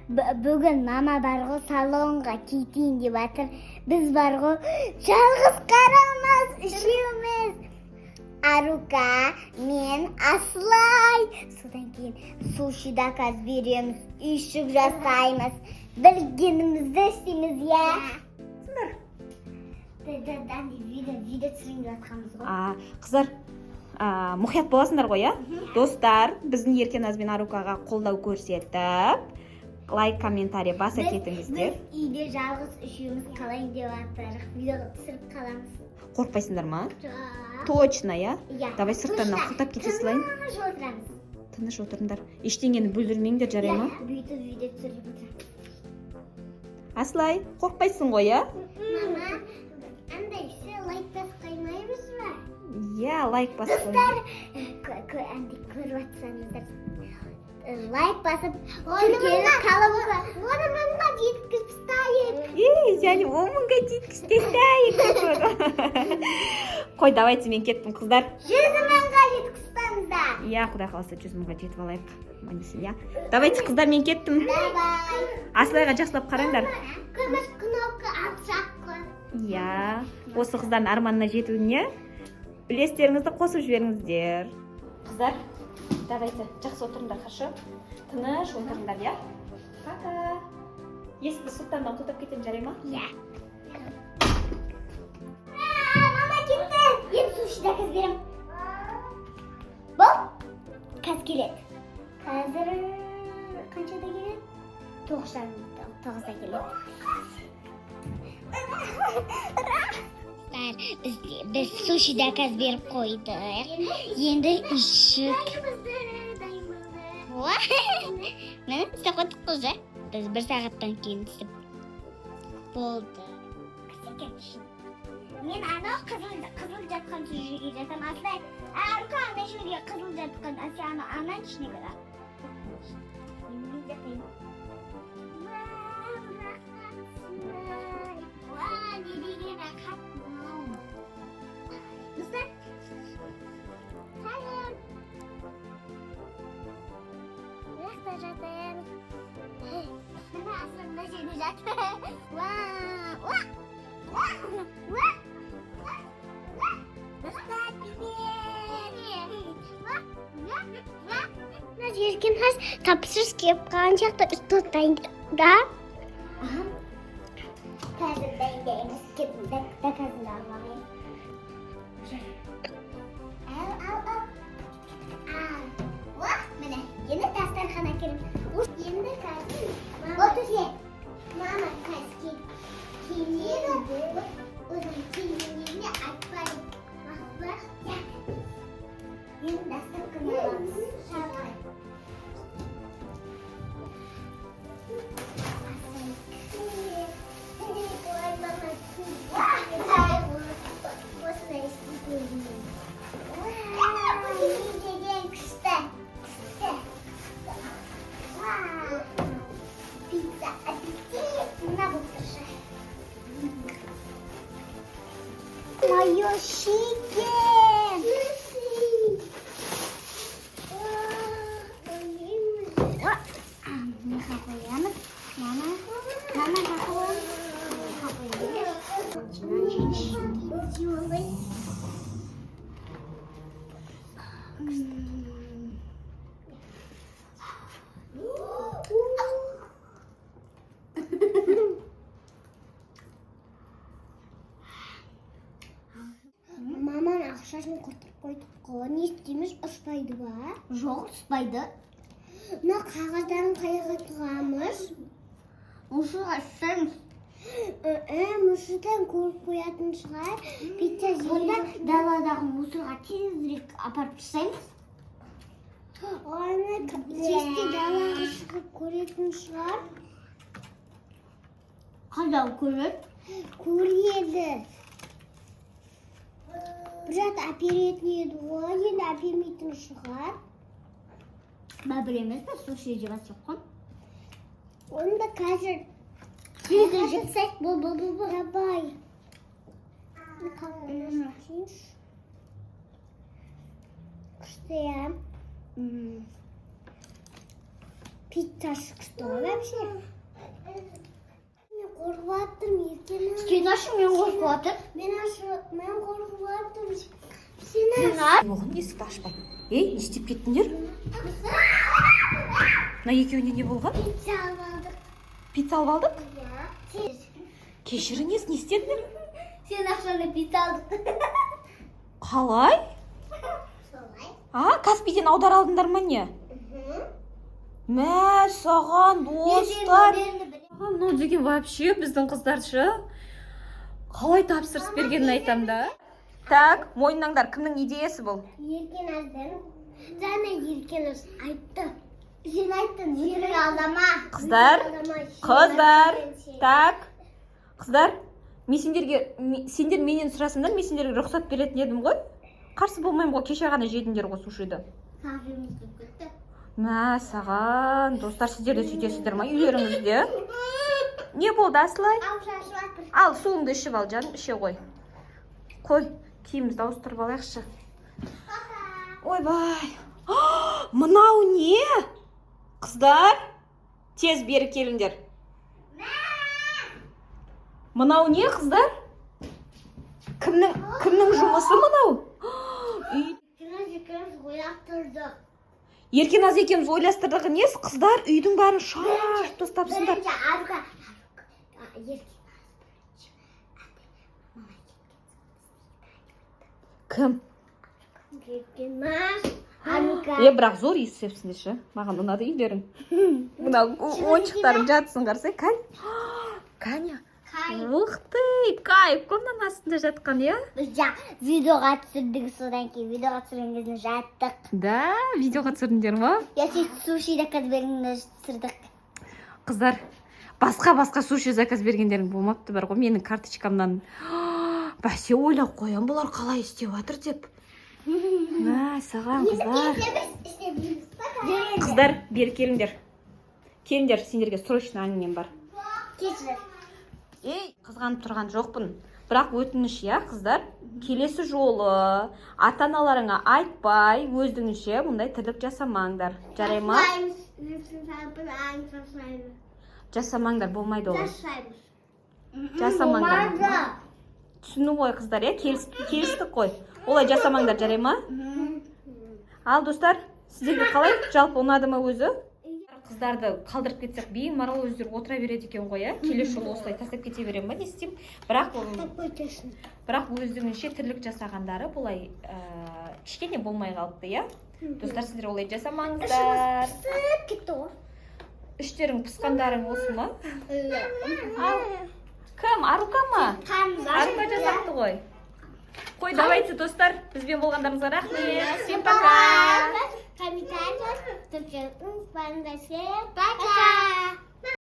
Бүгін мама барғы салонға кетейін деп жатыр. Біз барғы жалғыз қарамыз, үшеуміз. Арука, мен, Аслай. Содан кейін суши заказ береміз, үйшік жасаймыз. Білгенімізді істейміз, я? Видео түсірейін деп жатқанбыз ғой. Қыздар, мұқият боласыңдар ғой, достар, біздің Еркеназ бен Арукаға қолдау көрсетіп, лайк, комментарий баса кетіңіздер. Біз үйде жалғыз үшеуміз қалайын деп жатырық, видео түсіріп қаламыз. Қорқпайсыңдар ма? Точно, я? Давай сырттан құлтап кете салайын. Тыныш отырамыз. Тыныш отырыңдар. Ештеңені бүлдірмеңдер, жарай ма? Бүйтіп видео түсіріп отырамыз. Аслай, қорқпайсың ғой, я? Мама, андай лайк басып қоймаймыз ба? Я, лайк басып Достар, көріп жатсаңыздар, лайк басып, түркелі қаламызға 10 мыңға жеткізіп және 10 мыңға жеткізіп. Қой, давайте мен кеттім, қыздар. 100 мыңға жеткізсаңыздар. Я, құдай қаласа 100 мыңға жетіп алайық. Давайте, қыздар, мен кеттім. Аслайға жақсылап қараңдар. Күміс кнопка алсақ қой. Я, осы қыздардың арманына жетуіне үлестеріңізді қосып жіберіңіздер. Қыздар, давайте, жақсы отырыңдар, хорошо? Тыныш отырыңдар, я? Пока. Есікті сырттан құлтап кетем, жарай ма? Я. Мама кетті. Енді суши заказ берем. Бұл қазір келеді. Қазір қаншада келеді? 9:30-да келеді. Біз суши заказ беріп қойдық. Енді ішік. Мені істеп қойдық қой. Біз 1 сағаттан кейін істеп болды. Мен анау қызыл жатқан жерге жатам. Аслай, Арука ана жерге қызыл жатқан. Асяны анан ішіне кіра. Мен жатайын. Не деген рахат мынау. Достар, салам. Жақта жатайын. Мына Аслай мына жерде жатыр. Достар, привет. Еркеназ тапсырыс келіп қалған жақта үсті отайын да. Қазір дайындаймыз. Заказымды алмағайын. Ал. Міне, енді дастархана керім. Енді қазір. Отырсе. Мама қазір келмеді. Өзім келмегенде айтпайын. Енді дастархана аламыз. Шалғай. Мое щеки! Мама, Маман ақшасын құртып қойдық қой. Не істейміз? Ұспайды ба? Жоқ, ұспайды. Мына қағаздарын қайға тығамыз? Мұшыға ұстаймыз. Мұшыдан көріп қоятын шығар. Пицца жейміз. Онда даладағы мұсырға тезірек апарып тастаймыз. Оны кесте далаға шығып көретін шығар. Қайда көреді? Көреді. Біржат әперетін еді ғой, енді әпермейтін шығар. Ба білеміз бе, суши жеп жатсақ қой. Онда қазір тезір жіпсек, бұл. Давай. Күшті, я. Пиццасы что вообще? Мен қорқып жатырмын еркелі. Сен ашы, мен қорқып жатырмын. Мен қорқып жатырмын. Сен ашы. Оған есікті ашпай. Ей, не істеп кеттіңдер? Мына екеуіне не болған? Пицца алып алдық. Пицца алып алдық? Иә. Кешіріңіз, не істедіңдер? Сен ақшаны пицца алдық. Қалай? Солай. Каспийден аудар алдыңдар ма не? Мә, саған, достар. Мынау деген вообще біздің қыздаршы. Қалай тапсырыс бергенін айтам да. Так, мойныңдар, кімнің идеясы бұл? Еркеназдан. Жаңа Еркеназ айтты. Сен айттың, жерің алдама. Қыздар, так, қыздар, сендер менен сұрасыңдар, мен сендерге рұқсат беретін едім ғой. Қарсы болмаймын ғой, кеше ғана жедіңдер ғой сушиді. Мә, саған, достар, сіздер де сөйтесіздер ма үйлеріңізде? Не болды, Асылай? Ал, суыңды ішіп ал, жаным, іше ғой. Қой, киімізді ауыстырып алайықшы. Ойбай. Мынау не? Қыздар, тез бері келіңдер. Мынау не, қыздар? Кімнің жұмысы мынау? Еркеназ екеуміз ойластырдық несі, қыздар үйдің бәрін шаш тостапсыңдар. Кім? Бірақ зор иіссепсіңдер ше. Маған ұнады үйлерің. Мына ойыншықтарың жатсын қарсай. Каня. Ух ты, кайф, комнаның астында жатқан, я? Біз видеоға түсірдік, содан кейін видеоға түсірген кезінде жаттық. Да, видеоға түсірдіңдер ма? Яки суши заказ бергенде түсірдік. Қыздар, басқа суши заказ бергендерің болмапты бар ғой, менің карточкамнан. Бәсе ойлап қоям, бұлар қалай істеп жатыр деп. Мә, саған, қыздар. Қыздар, бері келіңдер. Келіңдер, сендерге срочно әңгімем бар. Кешір. Ей, қызғанып тұрған жоқпын. Бірақ өтініш, я, қыздар, келесі жолы ата-аналарыңа айтпай, өздігінше мұндай тірлік жасамаңдар. Жарай ма? Жасамаңдар, болмайды ол. Жасамаңдар. Түсіну ғой, қыздар, я, келістік қой. Олай жасамаңдар, жарай ма? Ал, достар, сіздерге қалай? Жалпы ұнады ма өзі? Қыздарды қалдырып кетсек, бейін марал өздері отыра береді екен ғой, я? Келесі жолы осылай тастап кете берем ба, не істеймін? Бірақ өздігінше тірлік жасағандары бұлай кішкене болмай қалыпты, я? Достар, сіздер олай жасамаңыздар. Іштерің пысқандарың осы ма? Кім? Арука ма? Арука жасақты ғой. Қой, давайте, достар, бізбен болғандарыңызға рахмет. Всем пока! Комментарий, пока!